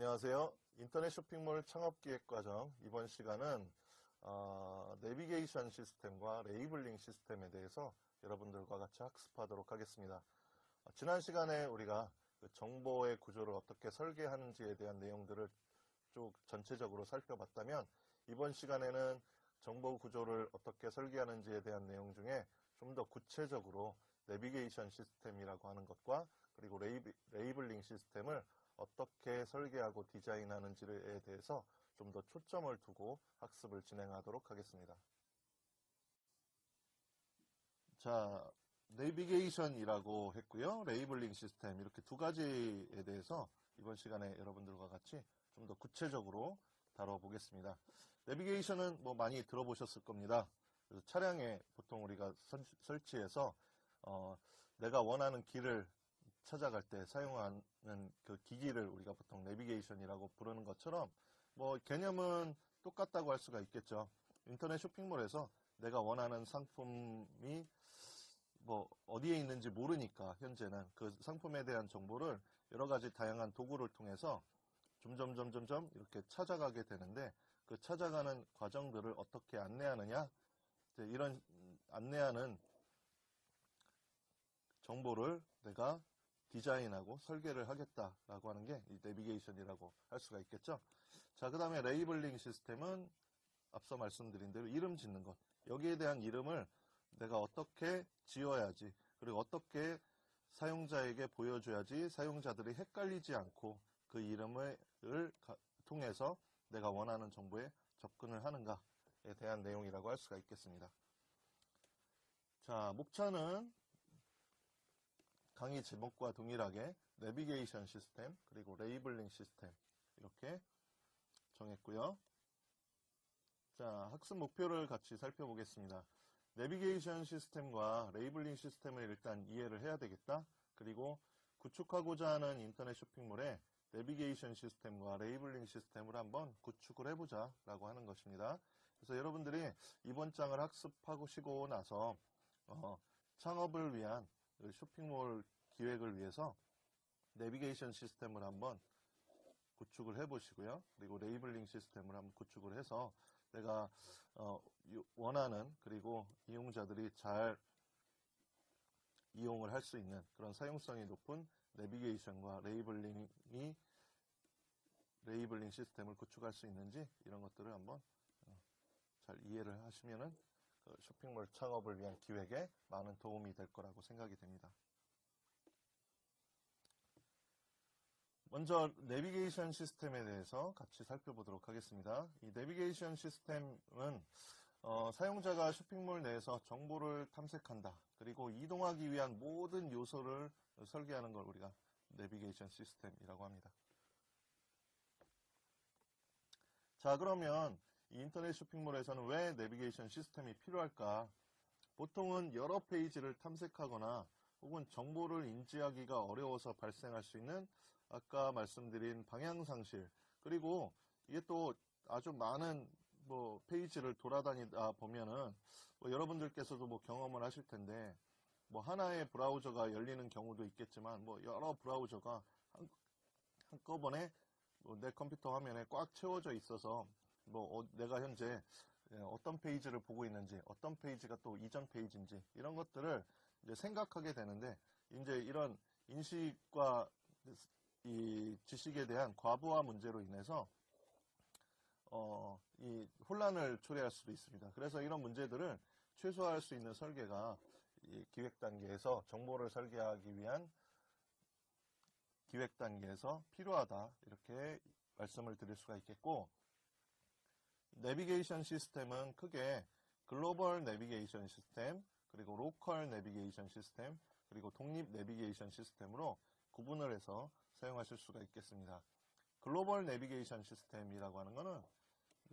안녕하세요. 인터넷 쇼핑몰 창업기획과정 이번 시간은 내비게이션 시스템과 레이블링 시스템에 대해서 여러분들과 같이 학습하도록 하겠습니다. 지난 시간에 우리가 그 정보의 구조를 어떻게 설계하는지에 대한 내용들을 쭉 전체적으로 살펴봤다면 이번 시간에는 정보 구조를 어떻게 설계하는지에 대한 내용 중에 좀 더 구체적으로 내비게이션 시스템이라고 하는 것과 그리고 레이블링 시스템을 어떻게 설계하고 디자인하는지에 대해서 좀 더 초점을 두고 학습을 진행하도록 하겠습니다. 자, 내비게이션이라고 했고요. 레이블링 시스템 이렇게 두 가지에 대해서 이번 시간에 여러분들과 같이 좀 더 구체적으로 다뤄보겠습니다. 내비게이션은 뭐 많이 들어보셨을 겁니다. 그래서 차량에 보통 우리가 설치해서 내가 원하는 길을 찾아갈 때 사용하는 그 기기를 우리가 보통 내비게이션이라고 부르는 것처럼 뭐 개념은 똑같다고 할 수가 있겠죠. 인터넷 쇼핑몰에서 내가 원하는 상품이 뭐 어디에 있는지 모르니까 현재는 그 상품에 대한 정보를 여러 가지 다양한 도구를 통해서 점점 이렇게 찾아가게 되는데 그 찾아가는 과정들을 어떻게 안내하느냐, 이런 안내하는 정보를 내가 디자인하고 설계를 하겠다라고 하는 게 이 내비게이션이라고 할 수가 있겠죠. 자, 그 다음에 레이블링 시스템은 앞서 말씀드린 대로 이름 짓는 것. 여기에 대한 이름을 내가 어떻게 지어야지, 그리고 어떻게 사용자에게 보여줘야지 사용자들이 헷갈리지 않고 그 이름을 통해서 내가 원하는 정보에 접근을 하는가에 대한 내용이라고 할 수가 있겠습니다. 자, 목차는 강의 제목과 동일하게 내비게이션 시스템 그리고 레이블링 시스템 이렇게 정했고요. 자, 학습 목표를 같이 살펴보겠습니다. 내비게이션 시스템과 레이블링 시스템을 일단 이해를 해야 되겠다. 그리고 구축하고자 하는 인터넷 쇼핑몰에 내비게이션 시스템과 레이블링 시스템을 한번 구축을 해보자 라고 하는 것입니다. 그래서 여러분들이 이번 장을 학습하시고 나서 창업을 위한 쇼핑몰 기획을 위해서 내비게이션 시스템을 한번 구축을 해보시고요. 그리고 레이블링 시스템을 한번 구축을 해서 내가 원하는 그리고 이용자들이 잘 이용을 할 수 있는 그런 사용성이 높은 내비게이션과 레이블링 시스템을 구축할 수 있는지 이런 것들을 한번 잘 이해를 하시면은 쇼핑몰 창업을 위한 기획에 많은 도움이 될 거라고 생각이 됩니다. 먼저 내비게이션 시스템에 대해서 같이 살펴보도록 하겠습니다. 이 내비게이션 시스템은 사용자가 쇼핑몰 내에서 정보를 탐색한다. 그리고 이동하기 위한 모든 요소를 설계하는 걸 우리가 내비게이션 시스템이라고 합니다. 자, 그러면 이 인터넷 쇼핑몰에서는 왜 내비게이션 시스템이 필요할까? 보통은 여러 페이지를 탐색하거나 혹은 정보를 인지하기가 어려워서 발생할 수 있는 아까 말씀드린 방향상실, 그리고 이게 또 아주 많은 페이지를 돌아다니다 보면은 여러분들께서도 경험을 하실 텐데 하나의 브라우저가 열리는 경우도 있겠지만 여러 브라우저가 한꺼번에 내 컴퓨터 화면에 꽉 채워져 있어서 내가 현재 어떤 페이지를 보고 있는지, 어떤 페이지가 또 이전 페이지인지 이런 것들을 이제 생각하게 되는데, 이제 이런 인식과 이 지식에 대한 과부하 문제로 인해서 이 혼란을 초래할 수도 있습니다. 그래서 이런 문제들을 최소화할 수 있는 설계가 이 기획 단계에서 정보를 설계하기 위한 기획 단계에서 필요하다, 이렇게 말씀을 드릴 수가 있겠고, 내비게이션 시스템은 크게 글로벌 내비게이션 시스템, 그리고 로컬 내비게이션 시스템, 그리고 독립 내비게이션 시스템으로 구분을 해서 사용하실 수가 있겠습니다. 글로벌 내비게이션 시스템이라고 하는 것은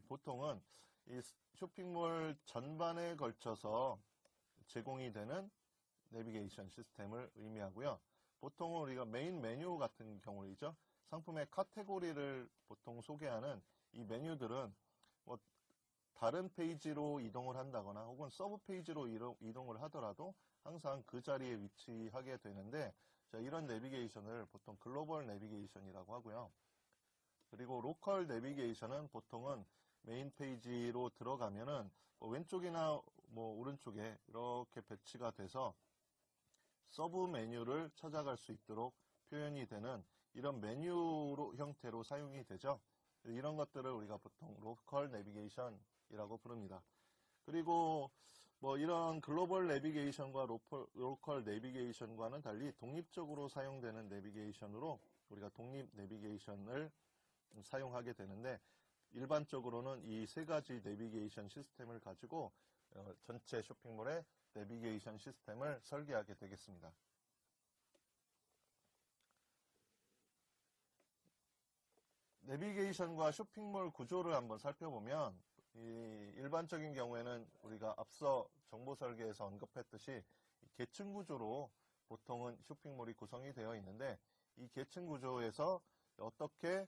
보통은 이 쇼핑몰 전반에 걸쳐서 제공이 되는 내비게이션 시스템을 의미하고요. 보통은 우리가 메인 메뉴 같은 경우이죠. 상품의 카테고리를 보통 소개하는 이 메뉴들은 다른 페이지로 이동을 한다거나 혹은 서브 페이지로 이동을 하더라도 항상 그 자리에 위치하게 되는데, 자, 이런 내비게이션을 보통 글로벌 내비게이션이라고 하고요. 그리고 로컬 내비게이션은 보통은 메인 페이지로 들어가면은 뭐 왼쪽이나 뭐 오른쪽에 이렇게 배치가 돼서 서브 메뉴를 찾아갈 수 있도록 표현이 되는 이런 메뉴 형태로 사용이 되죠. 이런 것들을 우리가 보통 로컬 내비게이션이라고 부릅니다. 그리고 뭐 이런 글로벌 내비게이션과 로컬 내비게이션과는 달리 독립적으로 사용되는 내비게이션으로 우리가 독립 내비게이션을 사용하게 되는데, 일반적으로는 이 세 가지 내비게이션 시스템을 가지고 전체 쇼핑몰의 내비게이션 시스템을 설계하게 되겠습니다. 내비게이션과 쇼핑몰 구조를 한번 살펴보면, 이 일반적인 경우에는 우리가 앞서 정보 설계에서 언급했듯이 계층 구조로 보통은 쇼핑몰이 구성이 되어 있는데, 이 계층 구조에서 어떻게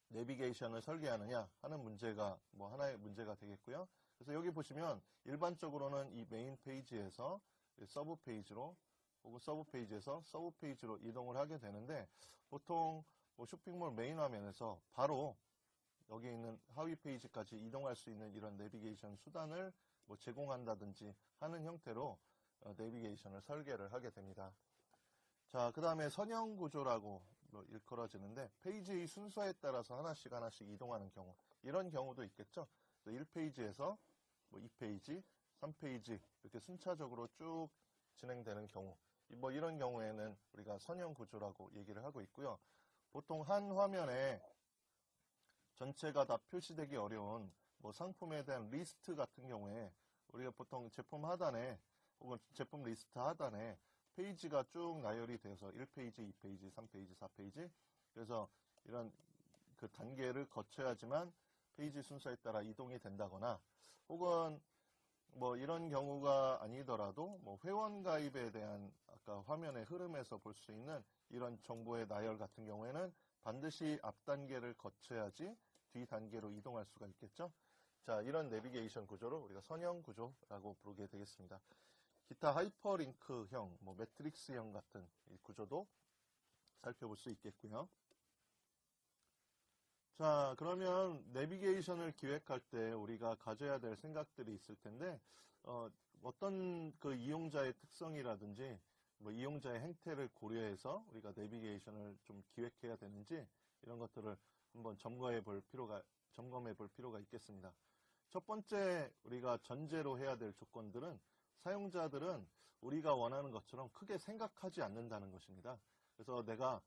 내비게이션을 설계하느냐 하는 문제가 뭐 하나의 문제가 되겠고요. 그래서 여기 보시면 일반적으로는 이 메인 페이지에서 서브 페이지로 혹은 서브 페이지에서 서브 페이지로 이동을 하게 되는데, 보통 뭐 쇼핑몰 메인 화면에서 바로 여기 있는 하위 페이지까지 이동할 수 있는 이런 내비게이션 수단을 뭐 제공한다든지 하는 형태로 내비게이션을 설계를 하게 됩니다. 자, 그 다음에 선형 구조라고 일컬어지는데, 페이지의 순서에 따라서 하나씩 이동하는 경우, 이런 경우도 있겠죠. 1페이지에서 뭐 2페이지, 3페이지 이렇게 순차적으로 쭉 진행되는 경우, 뭐 이런 경우에는 우리가 선형 구조라고 얘기를 하고 있고요. 보통 한 화면에 전체가 다 표시되기 어려운 뭐 상품에 대한 리스트 같은 경우에 우리가 보통 제품 하단에 혹은 제품 리스트 하단에 페이지가 쭉 나열이 되어서 1페이지, 2페이지, 3페이지, 4페이지, 그래서 이런 그 단계를 거쳐야지만 페이지 순서에 따라 이동이 된다거나, 혹은 뭐 이런 경우가 아니더라도 뭐 회원 가입에 대한 아까 화면의 흐름에서 볼 수 있는 이런 정보의 나열 같은 경우에는 반드시 앞 단계를 거쳐야지 뒤 단계로 이동할 수가 있겠죠. 자, 이런 내비게이션 구조를 우리가 선형 구조라고 부르게 되겠습니다. 기타 하이퍼링크형, 뭐 매트릭스형 같은 이 구조도 살펴볼 수 있겠고요. 자, 그러면 내비게이션을 기획할 때 우리가 가져야 될 생각들이 있을 텐데, 어떤 그 이용자의 특성이라든지 뭐 이용자의 행태를 고려해서 우리가 내비게이션을 좀 기획해야 되는지, 이런 것들을 한번 점검해 볼 필요가 있겠습니다. 첫 번째 우리가 전제로 해야 될 조건들은, 사용자들은 우리가 원하는 것처럼 크게 생각하지 않는다는 것입니다. 그래서 내가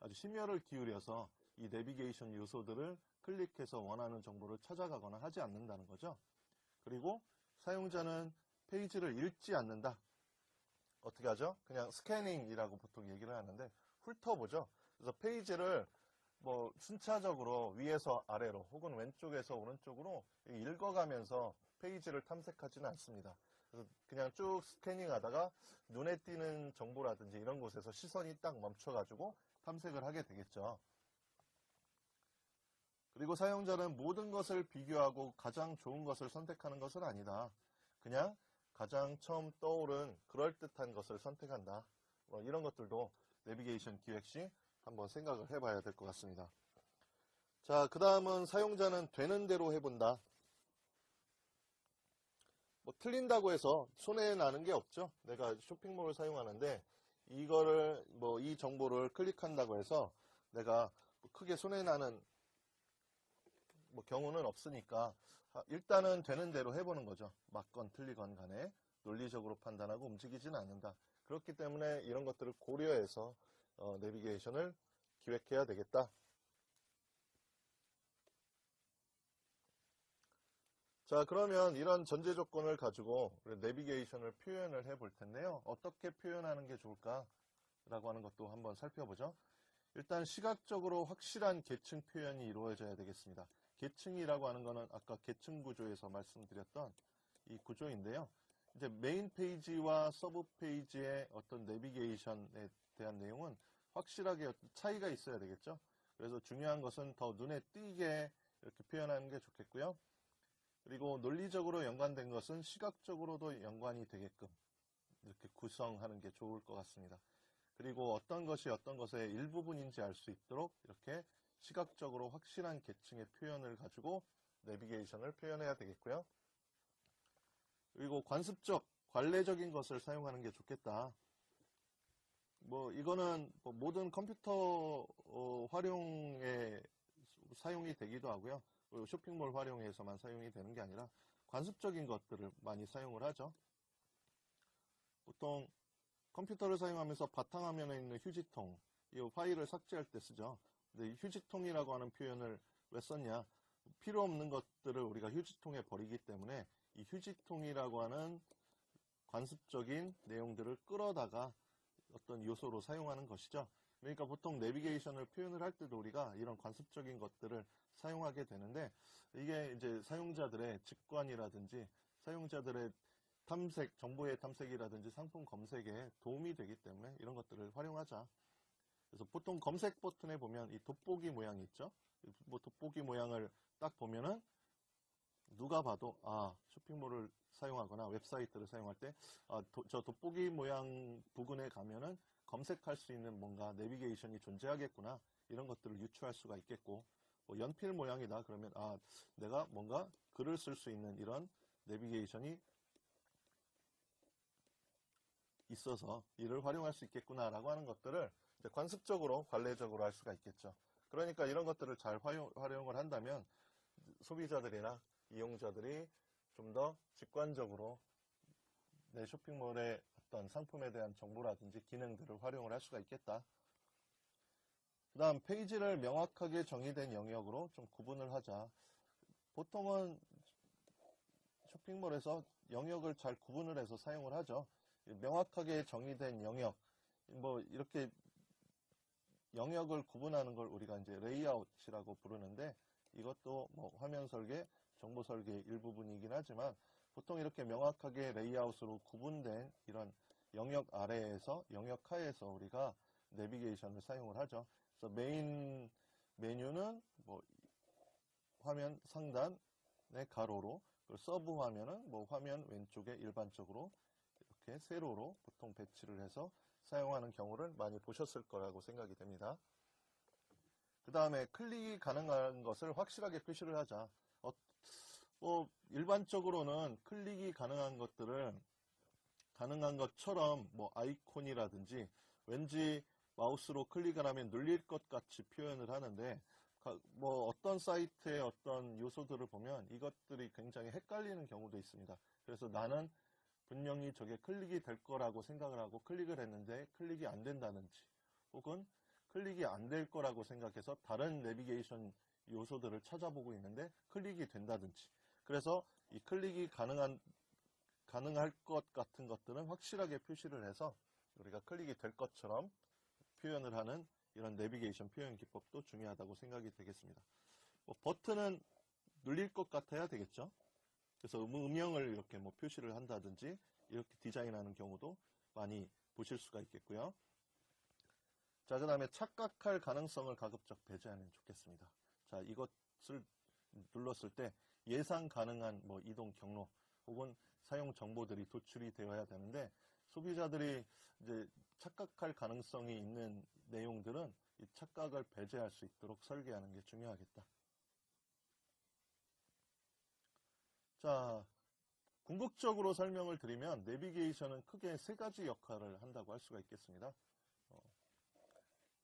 아주 심혈을 기울여서 이 내비게이션 요소들을 클릭해서 원하는 정보를 찾아가거나 하지 않는다는 거죠. 그리고 사용자는 페이지를 읽지 않는다. 어떻게 하죠? 그냥 스캐닝이라고 보통 얘기를 하는데 훑어보죠. 그래서 페이지를 뭐 순차적으로 위에서 아래로 혹은 왼쪽에서 오른쪽으로 읽어가면서 페이지를 탐색하지는 않습니다. 그래서 그냥 쭉 스캐닝하다가 눈에 띄는 정보라든지 이런 곳에서 시선이 딱 멈춰가지고 탐색을 하게 되겠죠. 그리고 사용자는 모든 것을 비교하고 가장 좋은 것을 선택하는 것은 아니다. 그냥 가장 처음 떠오른 그럴듯한 것을 선택한다. 뭐 이런 것들도 내비게이션 기획 시 한번 생각을 해봐야 될 것 같습니다. 자, 그 다음은 사용자는 되는 대로 해본다. 뭐 틀린다고 해서 손해나는 게 없죠. 내가 쇼핑몰을 사용하는데 이거를 뭐 이 정보를 클릭한다고 해서 내가 크게 손해나는 뭐 경우는 없으니까 일단은 되는 대로 해보는 거죠. 맞건 틀리건 간에 논리적으로 판단하고 움직이지는 않는다. 그렇기 때문에 이런 것들을 고려해서 내비게이션을 기획해야 되겠다. 자, 그러면 이런 전제 조건을 가지고 내비게이션을 표현을 해볼 텐데요. 어떻게 표현하는 게 좋을까라고 하는 것도 한번 살펴보죠. 일단 시각적으로 확실한 계층 표현이 이루어져야 되겠습니다. 계층이라고 하는 것은 아까 계층 구조에서 말씀드렸던 이 구조인데요. 이제 메인 페이지와 서브 페이지의 어떤 내비게이션에 대한 내용은 확실하게 차이가 있어야 되겠죠. 그래서 중요한 것은 더 눈에 띄게 이렇게 표현하는 게 좋겠고요. 그리고 논리적으로 연관된 것은 시각적으로도 연관이 되게끔 이렇게 구성하는 게 좋을 것 같습니다. 그리고 어떤 것이 어떤 것의 일부분인지 알 수 있도록 이렇게 시각적으로 확실한 계층의 표현을 가지고 내비게이션을 표현해야 되겠고요. 그리고 관습적, 관례적인 것을 사용하는 게 좋겠다. 뭐 이거는 뭐 모든 컴퓨터 활용에 사용이 되기도 하고요. 쇼핑몰 활용에서만 사용이 되는 게 아니라 관습적인 것들을 많이 사용을 하죠. 보통 컴퓨터를 사용하면서 바탕화면에 있는 휴지통, 이 파일을 삭제할 때 쓰죠. 근데 휴지통이라고 하는 표현을 왜 썼냐? 필요 없는 것들을 우리가 휴지통에 버리기 때문에 이 휴지통이라고 하는 관습적인 내용들을 끌어다가 어떤 요소로 사용하는 것이죠. 그러니까 보통 내비게이션을 표현을 할 때도 우리가 이런 관습적인 것들을 사용하게 되는데, 이게 이제 사용자들의 직관이라든지 사용자들의 탐색, 정보의 탐색이라든지 상품 검색에 도움이 되기 때문에 이런 것들을 활용하자. 그래서 보통 검색 버튼에 보면 이 돋보기 모양이 있죠. 뭐 돋보기 모양을 딱 보면은 누가 봐도 쇼핑몰을 사용하거나 웹사이트를 사용할 때 저 돋보기 모양 부근에 가면은 검색할 수 있는 뭔가 내비게이션이 존재하겠구나, 이런 것들을 유추할 수가 있겠고, 뭐 연필 모양이다 그러면 내가 뭔가 글을 쓸 수 있는 이런 내비게이션이 있어서 이를 활용할 수 있겠구나 라고 하는 것들을 이제 관습적으로, 관례적으로 할 수가 있겠죠. 그러니까 이런 것들을 잘 활용을 한다면 소비자들이나 이용자들이 좀 더 직관적으로 내 쇼핑몰의 어떤 상품에 대한 정보라든지 기능들을 활용을 할 수가 있겠다. 그 다음, 페이지를 명확하게 정의된 영역으로 좀 구분을 하자. 보통은 쇼핑몰에서 영역을 잘 구분을 해서 사용을 하죠. 명확하게 정의된 영역, 뭐 이렇게 영역을 구분하는 걸 우리가 이제 레이아웃이라고 부르는데, 이것도 뭐 화면 설계, 정보 설계의 일부분이긴 하지만 보통 이렇게 명확하게 레이아웃으로 구분된 이런 영역 아래에서, 영역 하에서 우리가 내비게이션을 사용을 하죠. 그래서 메인 메뉴는 뭐 화면 상단의 가로로, 그리고 서브 화면은 뭐 화면 왼쪽에 일반적으로 이렇게 세로로 보통 배치를 해서 사용하는 경우를 많이 보셨을 거라고 생각이 됩니다. 그 다음에 클릭이 가능한 것을 확실하게 표시를 하자. 뭐 일반적으로는 클릭이 가능한 것들을 가능한 것처럼 뭐 아이콘이라든지 왠지 마우스로 클릭을 하면 눌릴 것 같이 표현을 하는데, 뭐 어떤 사이트의 어떤 요소들을 보면 이것들이 굉장히 헷갈리는 경우도 있습니다. 그래서 나는 분명히 저게 클릭이 될 거라고 생각을 하고 클릭을 했는데 클릭이 안 된다든지, 혹은 클릭이 안 될 거라고 생각해서 다른 내비게이션 요소들을 찾아보고 있는데 클릭이 된다든지, 그래서 이 클릭이 가능할 것 같은 것들은 확실하게 표시를 해서 우리가 클릭이 될 것처럼 표현을 하는 이런 내비게이션 표현 기법도 중요하다고 생각이 되겠습니다. 뭐 버튼은 눌릴 것 같아야 되겠죠. 그래서 음영을 이렇게 뭐 표시를 한다든지 이렇게 디자인하는 경우도 많이 보실 수가 있겠고요. 자, 그 다음에 착각할 가능성을 가급적 배제하면 좋겠습니다. 자, 이것을 눌렀을 때 예상 가능한 뭐 이동 경로 혹은 사용 정보들이 도출이 되어야 되는데, 소비자들이 이제 착각할 가능성이 있는 내용들은 이 착각을 배제할 수 있도록 설계하는 게 중요하겠다. 자, 궁극적으로 설명을 드리면 내비게이션은 크게 세 가지 역할을 한다고 할 수가 있겠습니다.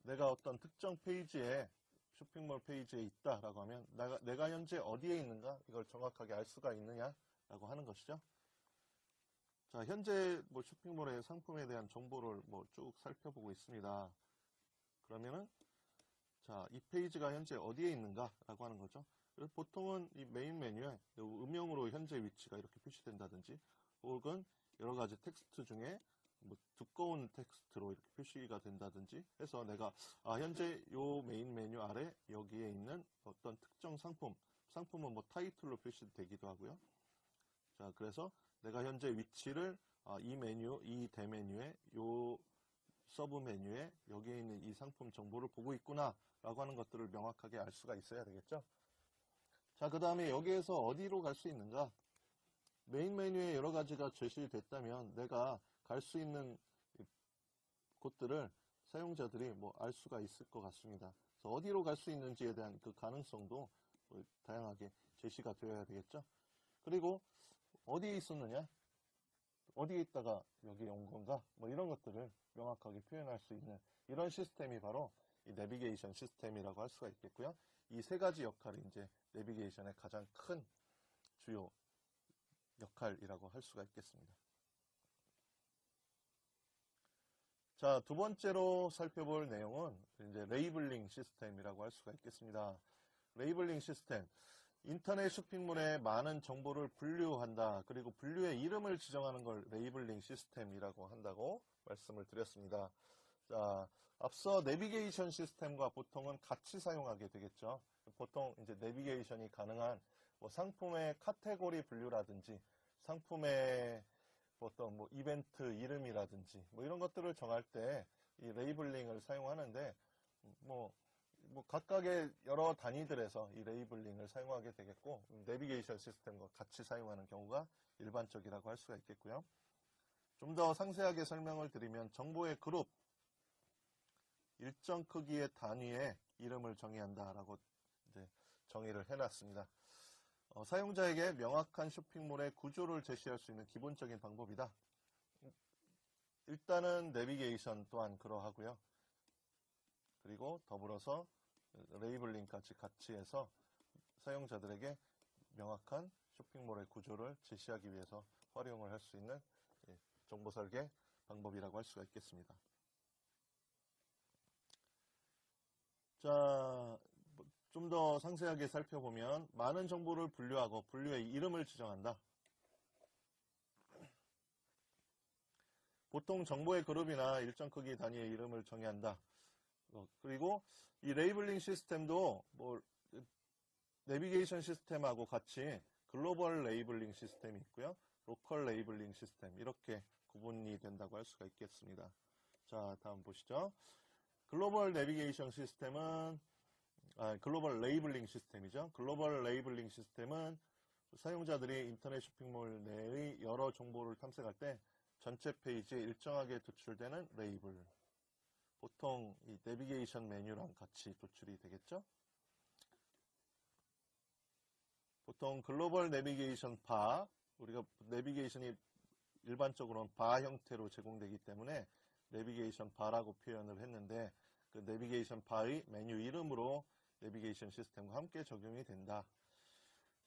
내가 어떤 특정 페이지에, 쇼핑몰 페이지에 있다라고 하면 내가 현재 어디에 있는가, 이걸 정확하게 알 수가 있느냐라고 하는 것이죠. 자, 현재 뭐 쇼핑몰의 상품에 대한 정보를 뭐 쭉 살펴보고 있습니다. 그러면은 자, 이 페이지가 현재 어디에 있는가라고 하는 거죠. 보통은 이 메인 메뉴에 음영으로 현재 위치가 이렇게 표시된다든지, 혹은 여러 가지 텍스트 중에 뭐 두꺼운 텍스트로 이렇게 표시가 된다든지 해서 내가 현재 요 메인 메뉴 아래 여기에 있는 어떤 특정 상품은 뭐 타이틀로 표시되기도 하고요. 자, 그래서 내가 현재 위치를 이 메뉴, 이 대메뉴에 요 서브 메뉴에 여기에 있는 이 상품 정보를 보고 있구나 라고 하는 것들을 명확하게 알 수가 있어야 되겠죠. 자, 그 다음에 여기에서 어디로 갈 수 있는가? 메인 메뉴에 여러 가지가 제시됐다면 내가 갈 수 있는 곳들을 사용자들이 뭐 알 수가 있을 것 같습니다. 그래서 어디로 갈 수 있는지에 대한 그 가능성도 뭐 다양하게 제시가 되어야 되겠죠. 그리고 어디에 있었느냐, 어디에 있다가 여기에 온 건가, 뭐 이런 것들을 명확하게 표현할 수 있는 이런 시스템이 바로 이 내비게이션 시스템이라고 할 수가 있겠고요. 이 세 가지 역할이 이제 내비게이션의 가장 큰 주요 역할이라고 할 수가 있겠습니다. 자, 두 번째로 살펴볼 내용은 이제 레이블링 시스템이라고 할 수가 있겠습니다. 레이블링 시스템. 인터넷 쇼핑몰에 많은 정보를 분류한다. 그리고 분류의 이름을 지정하는 걸 레이블링 시스템이라고 한다고 말씀을 드렸습니다. 자, 앞서 내비게이션 시스템과 보통은 같이 사용하게 되겠죠. 보통 이제 내비게이션이 가능한 뭐 상품의 카테고리 분류라든지 상품의 어떤 뭐 이벤트 이름이라든지 뭐 이런 것들을 정할 때 이 레이블링을 사용하는데 뭐 각각의 여러 단위들에서 이 레이블링을 사용하게 되겠고 내비게이션 시스템과 같이 사용하는 경우가 일반적이라고 할 수가 있겠고요. 좀 더 상세하게 설명을 드리면 정보의 그룹, 일정 크기의 단위의 이름을 정의한다라고 이제 정의를 해놨습니다. 사용자에게 명확한 쇼핑몰의 구조를 제시할 수 있는 기본적인 방법이다. 일단은 내비게이션 또한 그러하고요. 그리고 더불어서 레이블링까지 같이 해서 사용자들에게 명확한 쇼핑몰의 구조를 제시하기 위해서 활용을 할 수 있는 정보 설계 방법이라고 할 수가 있겠습니다. 자, 좀 더 상세하게 살펴보면 많은 정보를 분류하고 분류의 이름을 지정한다. 보통 정보의 그룹이나 일정 크기 단위의 이름을 정의한다. 그리고 이 레이블링 시스템도 뭐 내비게이션 시스템하고 같이 글로벌 레이블링 시스템이 있고요. 로컬 레이블링 시스템 이렇게 구분이 된다고 할 수가 있겠습니다. 자, 다음 보시죠. 글로벌 내비게이션 시스템은 글로벌 레이블링 시스템이죠. 글로벌 레이블링 시스템은 사용자들이 인터넷 쇼핑몰 내의 여러 정보를 탐색할 때 전체 페이지에 일정하게 도출되는 레이블. 보통 이 내비게이션 메뉴랑 같이 도출이 되겠죠. 보통 글로벌 내비게이션 바, 우리가 내비게이션이 일반적으로는 바 형태로 제공되기 때문에 내비게이션 바라고 표현을 했는데 그 내비게이션 바의 메뉴 이름으로 내비게이션 시스템과 함께 적용이 된다.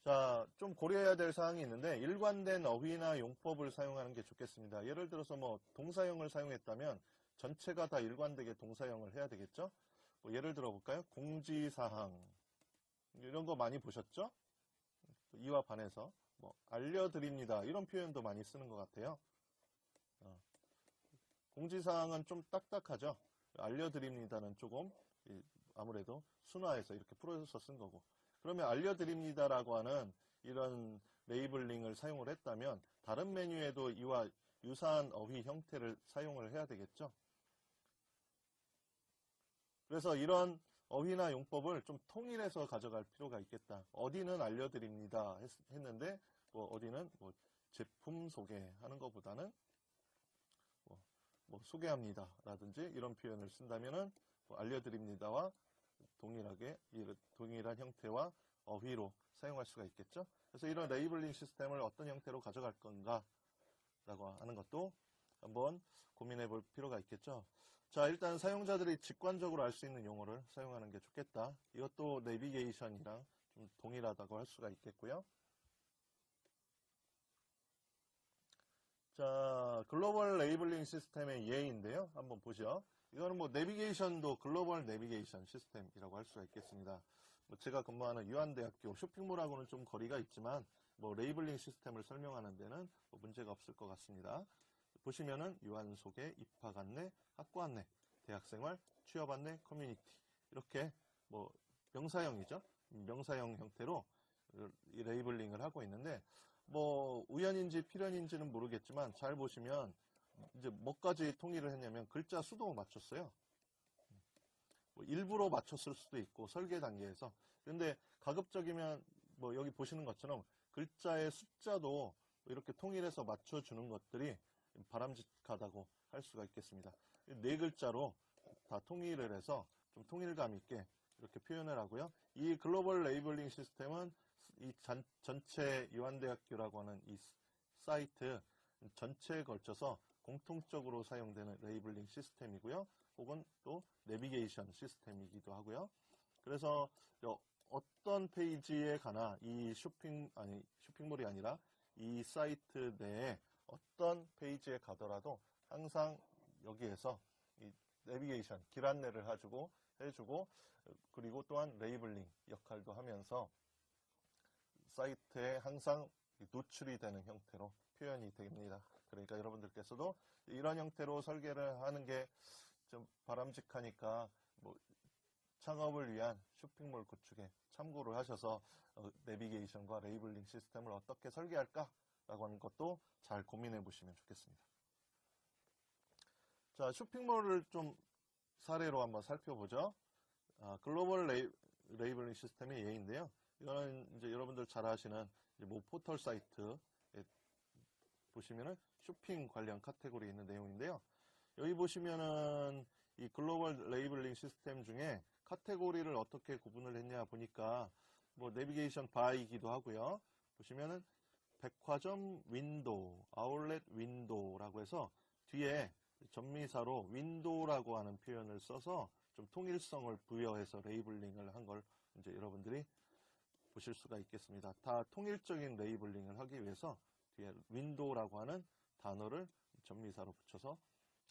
자, 좀 고려해야 될 사항이 있는데 일관된 어휘나 용법을 사용하는 게 좋겠습니다. 예를 들어서 뭐 동사형을 사용했다면 전체가 다 일관되게 동사형을 해야 되겠죠? 뭐 예를 들어 볼까요? 공지사항 이런 거 많이 보셨죠? 이와 반해서 뭐 알려드립니다 이런 표현도 많이 쓰는 것 같아요. 공지사항은 좀 딱딱하죠. 알려드립니다는 조금 아무래도 순화해서 이렇게 풀어서 쓴 거고, 그러면 알려드립니다라고 하는 이런 레이블링을 사용을 했다면 다른 메뉴에도 이와 유사한 어휘 형태를 사용을 해야 되겠죠. 그래서 이런 어휘나 용법을 좀 통일해서 가져갈 필요가 있겠다. 어디는 알려드립니다 했는데 뭐 어디는 뭐 제품 소개하는 것보다는 뭐 소개합니다 라든지 이런 표현을 쓴다면은 뭐 알려드립니다와 동일한 형태와 어휘로 사용할 수가 있겠죠. 그래서 이런 레이블링 시스템을 어떤 형태로 가져갈 건가 라고 하는 것도 한번 고민해 볼 필요가 있겠죠. 자, 일단 사용자들이 직관적으로 알 수 있는 용어를 사용하는 게 좋겠다. 이것도 내비게이션이랑 좀 동일하다고 할 수가 있겠고요. 자, 글로벌 레이블링 시스템의 예인데요. 한번 보죠. 이거는 뭐 내비게이션도 글로벌 내비게이션 시스템이라고 할 수가 있겠습니다. 뭐 제가 근무하는 유한대학교 쇼핑몰하고는 좀 거리가 있지만 뭐 레이블링 시스템을 설명하는 데는 뭐 문제가 없을 것 같습니다. 보시면은 유한 소개, 입학 안내, 학과 안내, 대학생활, 취업 안내, 커뮤니티 이렇게 뭐 명사형이죠. 명사형 형태로 이 레이블링을 하고 있는데 뭐 우연인지 필연인지는 모르겠지만 잘 보시면 이제 뭐까지 통일을 했냐면 글자 수도 맞췄어요. 뭐 일부러 맞췄을 수도 있고 설계 단계에서. 근데 가급적이면 뭐 여기 보시는 것처럼 글자의 숫자도 이렇게 통일해서 맞춰주는 것들이 바람직하다고 할 수가 있겠습니다. 네 글자로 다 통일을 해서 좀 통일감 있게 이렇게 표현을 하고요. 이 글로벌 레이블링 시스템은 이 전체 유한대학교라고 하는 이 사이트 전체에 걸쳐서 공통적으로 사용되는 레이블링 시스템이고요. 혹은 또 내비게이션 시스템이기도 하고요. 그래서 어떤 페이지에 가나 이 쇼핑몰이 아니라 이 사이트 내에 어떤 페이지에 가더라도 항상 여기에서 이 내비게이션, 길 안내를 해주고 그리고 또한 레이블링 역할도 하면서 사이트에 항상 노출이 되는 형태로 표현이 됩니다. 그러니까 여러분들께서도 이런 형태로 설계를 하는 게 좀 바람직하니까 뭐 창업을 위한 쇼핑몰 구축에 참고를 하셔서 내비게이션과 레이블링 시스템을 어떻게 설계할까라고 하는 것도 잘 고민해 보시면 좋겠습니다. 자, 쇼핑몰을 좀 사례로 한번 살펴보죠. 글로벌 레이블링 시스템의 예인데요. 이거는 이제 여러분들 잘 아시는 뭐 포털 사이트에 보시면은 쇼핑 관련 카테고리에 있는 내용인데요. 여기 보시면은 이 글로벌 레이블링 시스템 중에 카테고리를 어떻게 구분을 했냐 보니까 뭐 내비게이션 바이기도 하고요. 보시면은 백화점 윈도우, 아울렛 윈도우라고 해서 뒤에 전미사로 윈도우라고 하는 표현을 써서 좀 통일성을 부여해서 레이블링을 한 걸 이제 여러분들이 보실 수가 있겠습니다. 다 통일적인 레이블링을 하기 위해서 뒤에 윈도우라고 하는 단어를 전미사로 붙여서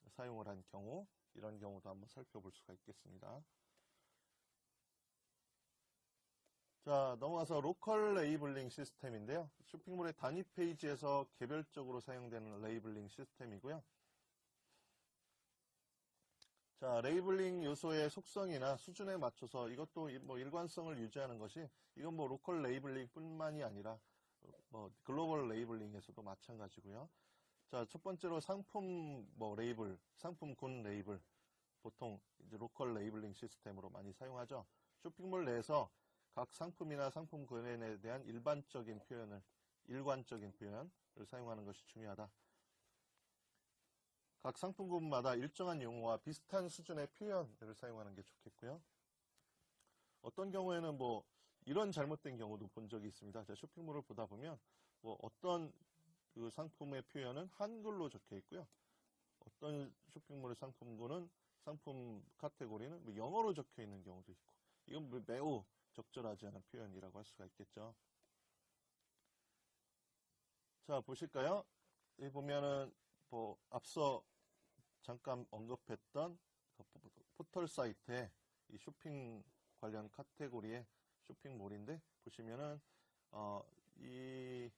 사용을 한 경우, 이런 경우도 한번 살펴볼 수가 있겠습니다. 자, 넘어가서 로컬 레이블링 시스템인데요. 쇼핑몰의 단위 페이지에서 개별적으로 사용되는 레이블링 시스템이고요. 자, 레이블링 요소의 속성이나 수준에 맞춰서 이것도 뭐 일관성을 유지하는 것이, 이건 뭐 로컬 레이블링 뿐만이 아니라 뭐 글로벌 레이블링에서도 마찬가지고요. 자, 첫 번째로 상품 레이블, 상품군 레이블, 보통 이제 로컬 레이블링 시스템으로 많이 사용하죠. 쇼핑몰 내에서 각 상품이나 상품군에 대한 일관적인 표현을 사용하는 것이 중요하다. 각 상품군마다 일정한 용어와 비슷한 수준의 표현을 사용하는 게 좋겠고요. 어떤 경우에는 뭐 이런 잘못된 경우도 본 적이 있습니다. 제가 쇼핑몰을 보다 보면 뭐 어떤 그 상품의 표현은 한글로 적혀 있고요. 어떤 쇼핑몰의 상품군은 상품 카테고리는 뭐 영어로 적혀 있는 경우도 있고, 이건 매우 적절하지 않은 표현이라고 할 수가 있겠죠. 자, 보실까요? 여기 보면은 뭐 앞서 잠깐 언급했던 포털 사이트에 이 쇼핑 관련 카테고리의 쇼핑몰인데, 보시면은 이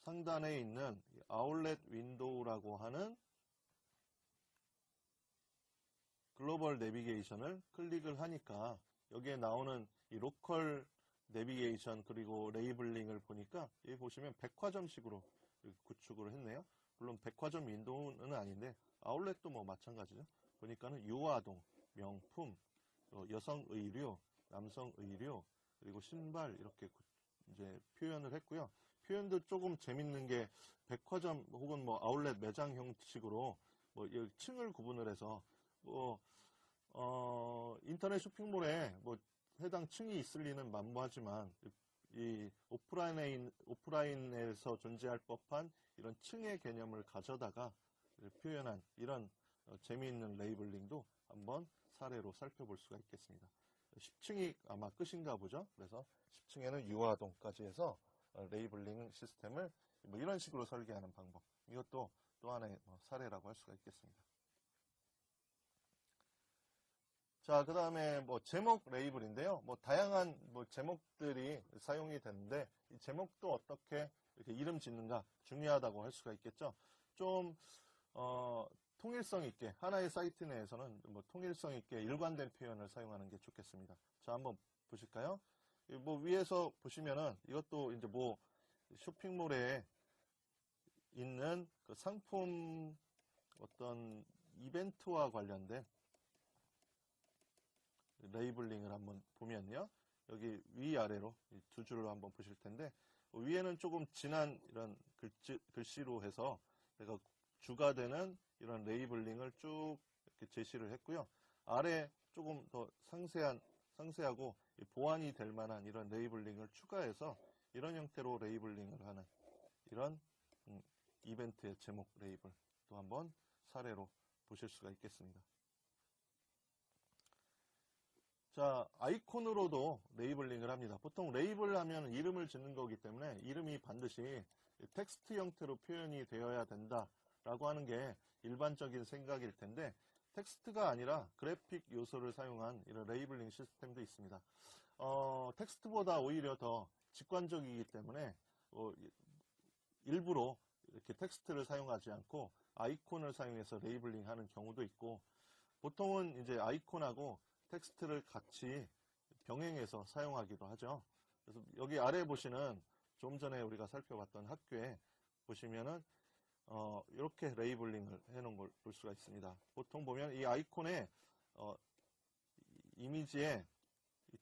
상단에 있는 아울렛 윈도우라고 하는 글로벌 내비게이션을 클릭을 하니까 여기에 나오는 이 로컬 내비게이션 그리고 레이블링을 보니까 여기 보시면 백화점식으로 구축을 했네요. 물론 백화점 윈도우는 아닌데 아울렛도 뭐 마찬가지죠. 보니까는 유아동, 명품, 여성 의류, 남성 의류, 그리고 신발 이렇게 이제 표현을 했고요. 표현도 조금 재밌는 게 백화점 혹은 뭐 아울렛 매장 형식으로 뭐 층을 구분을 해서 인터넷 쇼핑몰에 뭐 해당 층이 있을 리는 만무하지만 이 오프라인에서 존재할 법한 이런 층의 개념을 가져다가 표현한 이런 재미있는 레이블링도 한번 사례로 살펴볼 수가 있겠습니다. 10층이 아마 끝인가 보죠. 그래서 10층에는 유아동까지 해서 레이블링 시스템을 뭐 이런 식으로 설계하는 방법, 이것도 또 하나의 사례라고 할 수가 있겠습니다. 자, 그 다음에 뭐 제목 레이블인데요. 뭐 다양한 뭐 제목들이 사용이 되는데 이 제목도 어떻게 이렇게 이름 짓는가 중요하다고 할 수가 있겠죠. 좀 통일성 있게, 하나의 사이트 내에서는 뭐 통일성 있게 일관된 표현을 사용하는 게 좋겠습니다. 자, 한번 보실까요? 뭐 위에서 보시면은 이것도 이제 뭐 쇼핑몰에 있는 그 상품 어떤 이벤트와 관련된 레이블링을 한번 보면요. 여기 위아래로 두 줄을 한번 보실 텐데, 위에는 조금 진한 이런 글씨로 해서 내가 주가 되는 이런 레이블링을 쭉 이렇게 제시를 했고요. 아래 조금 더 상세한 상세하고 보완이 될 만한 이런 레이블링을 추가해서 이런 형태로 레이블링을 하는 이런 이벤트의 제목 레이블 또 한번 사례로 보실 수가 있겠습니다. 자, 아이콘으로도 레이블링을 합니다. 보통 레이블 하면 이름을 짓는 거기 때문에 이름이 반드시 텍스트 형태로 표현이 되어야 된다라고 하는 게 일반적인 생각일 텐데 텍스트가 아니라 그래픽 요소를 사용한 이런 레이블링 시스템도 있습니다. 텍스트보다 오히려 더 직관적이기 때문에 일부러 이렇게 텍스트를 사용하지 않고 아이콘을 사용해서 레이블링 하는 경우도 있고 보통은 이제 아이콘하고 텍스트를 같이 병행해서 사용하기도 하죠. 그래서 여기 아래 보시는 좀 전에 우리가 살펴봤던 학교에 보시면은 이렇게 레이블링을 해놓은 걸 볼 수가 있습니다. 보통 보면 이 아이콘에 이미지의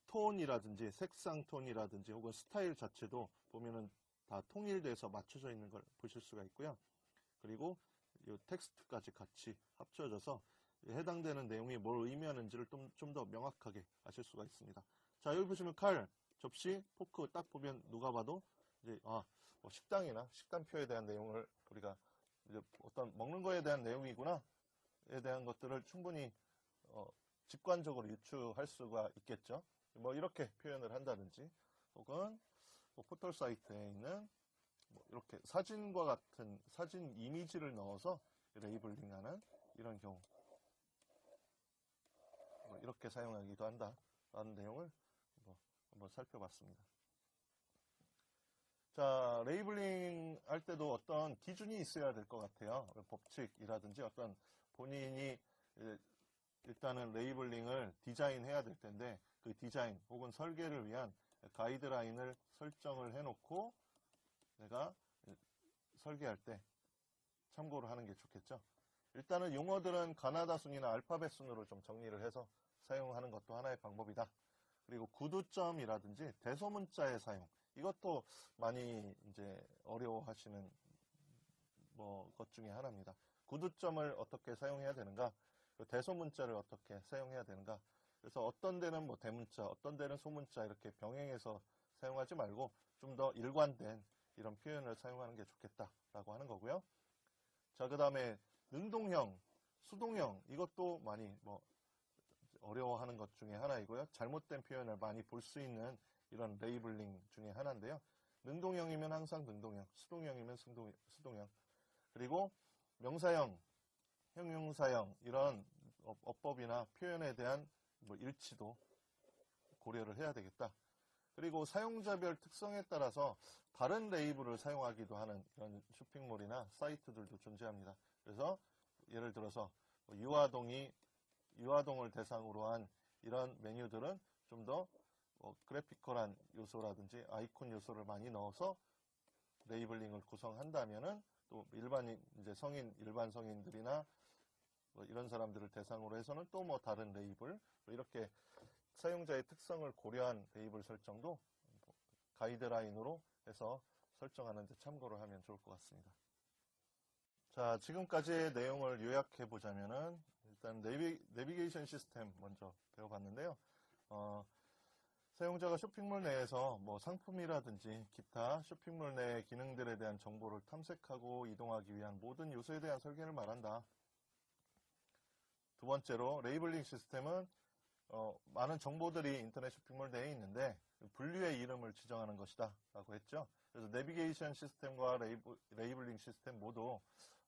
톤이라든지 색상 톤이라든지 혹은 스타일 자체도 보면은 다 통일돼서 맞춰져 있는 걸 보실 수가 있고요. 그리고 이 텍스트까지 같이 합쳐져서 해당되는 내용이 뭘 의미하는지를 좀 더 명확하게 아실 수가 있습니다. 자, 여기 보시면 칼, 접시, 포크 딱 보면 누가 봐도 이제 뭐 식당이나 식단표에 대한 내용을 우리가 이제 어떤 먹는 거에 대한 내용이구나에 대한 것들을 충분히 직관적으로 유추할 수가 있겠죠. 뭐 이렇게 표현을 한다든지 혹은 뭐 포털 사이트에 있는 뭐 이렇게 사진과 같은 사진 이미지를 넣어서 레이블링하는 이런 경우 뭐 이렇게 사용하기도 한다라는 내용을 한번 살펴봤습니다. 자, 레이블링 할 때도 어떤 기준이 있어야 될 것 같아요. 법칙이라든지 어떤 본인이 일단은 레이블링을 디자인해야 될 텐데 그 디자인 혹은 설계를 위한 가이드라인을 설정을 해놓고 내가 설계할 때 참고를 하는 게 좋겠죠. 일단은 용어들은 가나다 순이나 알파벳 순으로 좀 정리를 해서 사용하는 것도 하나의 방법이다. 그리고 구두점이라든지 대소문자의 사용 이것도 많이 이제 어려워하시는 것 중에 하나입니다. 구두점을 어떻게 사용해야 되는가, 대소문자를 어떻게 사용해야 되는가. 그래서 어떤 데는 뭐 대문자, 어떤 데는 소문자 이렇게 병행해서 사용하지 말고 좀 더 일관된 이런 표현을 사용하는 게 좋겠다라고 하는 거고요. 자, 그 다음에 능동형, 수동형 이것도 많이 어려워하는 것 중에 하나이고요. 잘못된 표현을 많이 볼 수 있는 이런 레이블링 중에 하나인데요. 능동형이면 항상 능동형, 수동형이면 수동형. 그리고 명사형, 형용사형 이런 어법이나 표현에 대한 일치도 고려를 해야 되겠다. 그리고 사용자별 특성에 따라서 다른 레이블을 사용하기도 하는 이런 쇼핑몰이나 사이트들도 존재합니다. 그래서 예를 들어서 유아동을 대상으로 한 이런 메뉴들은 좀 더 그래피컬한 요소라든지 아이콘 요소를 많이 넣어서 레이블링을 구성한다면은 또 일반인 이제 일반 성인들이나 이런 사람들을 대상으로 해서는 또 다른 레이블 이렇게 사용자의 특성을 고려한 레이블 설정도 가이드라인으로 해서 설정하는 데 참고를 하면 좋을 것 같습니다. 자, 지금까지의 내용을 요약해 보자면은 일단 내비게이션 시스템 먼저 배워봤는데요. 사용자가 쇼핑몰 내에서 상품이라든지 기타 쇼핑몰 내 기능들에 대한 정보를 탐색하고 이동하기 위한 모든 요소에 대한 설계를 말한다. 두 번째로 레이블링 시스템은 많은 정보들이 인터넷 쇼핑몰 내에 있는데 분류의 이름을 지정하는 것이다 라고 했죠. 그래서 내비게이션 시스템과 레이블링 시스템 모두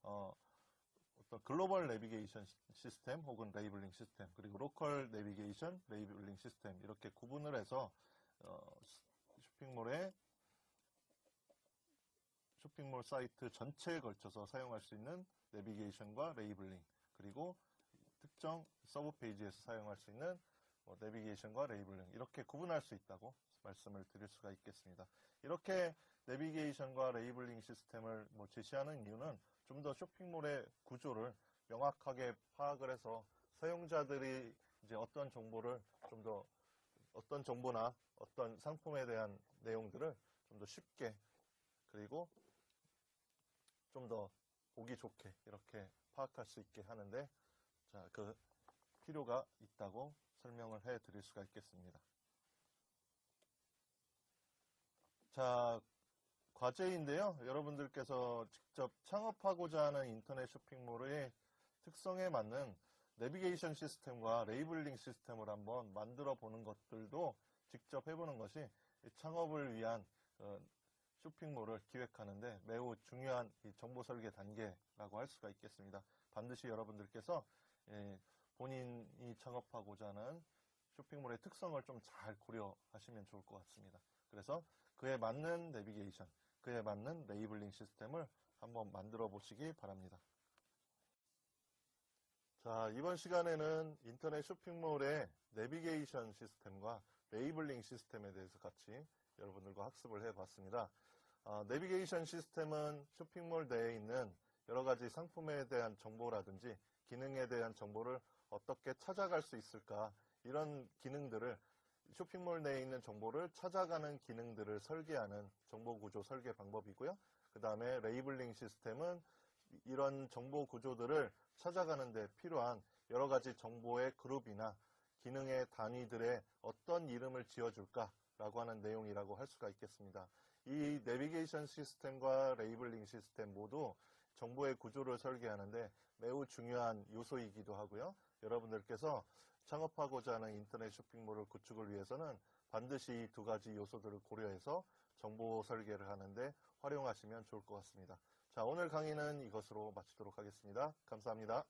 어떤 글로벌 내비게이션 시스템 혹은 레이블링 시스템 그리고 로컬 내비게이션 레이블링 시스템 이렇게 구분을 해서 쇼핑몰 사이트 전체에 걸쳐서 사용할 수 있는 내비게이션과 레이블링 그리고 특정 서브 페이지에서 사용할 수 있는 내비게이션과 레이블링 이렇게 구분할 수 있다고 말씀을 드릴 수가 있겠습니다. 이렇게 내비게이션과 레이블링 시스템을 제시하는 이유는 좀 더 쇼핑몰의 구조를 명확하게 파악을 해서 사용자들이 이제 어떤 정보를 어떤 정보나 어떤 상품에 대한 내용들을 좀 더 쉽게 그리고 좀 더 보기 좋게 이렇게 파악할 수 있게 하는데 그 필요가 있다고 설명을 해 드릴 수가 있겠습니다. 자, 과제인데요. 여러분들께서 직접 창업하고자 하는 인터넷 쇼핑몰의 특성에 맞는 내비게이션 시스템과 레이블링 시스템을 한번 만들어 보는 것들도 직접 해보는 것이 창업을 위한 쇼핑몰을 기획하는데 매우 중요한 정보 설계 단계라고 할 수가 있겠습니다. 반드시 여러분들께서 본인이 창업하고자 하는 쇼핑몰의 특성을 좀 잘 고려하시면 좋을 것 같습니다. 그래서 그에 맞는 내비게이션, 그에 맞는 레이블링 시스템을 한번 만들어 보시기 바랍니다. 자, 이번 시간에는 인터넷 쇼핑몰의 내비게이션 시스템과 레이블링 시스템에 대해서 같이 여러분들과 학습을 해봤습니다. 내비게이션 시스템은 쇼핑몰 내에 있는 여러 가지 상품에 대한 정보라든지 기능에 대한 정보를 어떻게 찾아갈 수 있을까, 이런 기능들을, 쇼핑몰 내에 있는 정보를 찾아가는 기능들을 설계하는 정보 구조 설계 방법이고요. 그 다음에 레이블링 시스템은 이런 정보 구조들을 찾아가는 데 필요한 여러 가지 정보의 그룹이나 기능의 단위들의 어떤 이름을 지어줄까라고 하는 내용이라고 할 수가 있겠습니다. 이 내비게이션 시스템과 레이블링 시스템 모두 정보의 구조를 설계하는데 매우 중요한 요소이기도 하고요. 여러분들께서 창업하고자 하는 인터넷 쇼핑몰을 구축을 위해서는 반드시 이 두 가지 요소들을 고려해서 정보 설계를 하는데 활용하시면 좋을 것 같습니다. 자, 오늘 강의는 이것으로 마치도록 하겠습니다. 감사합니다.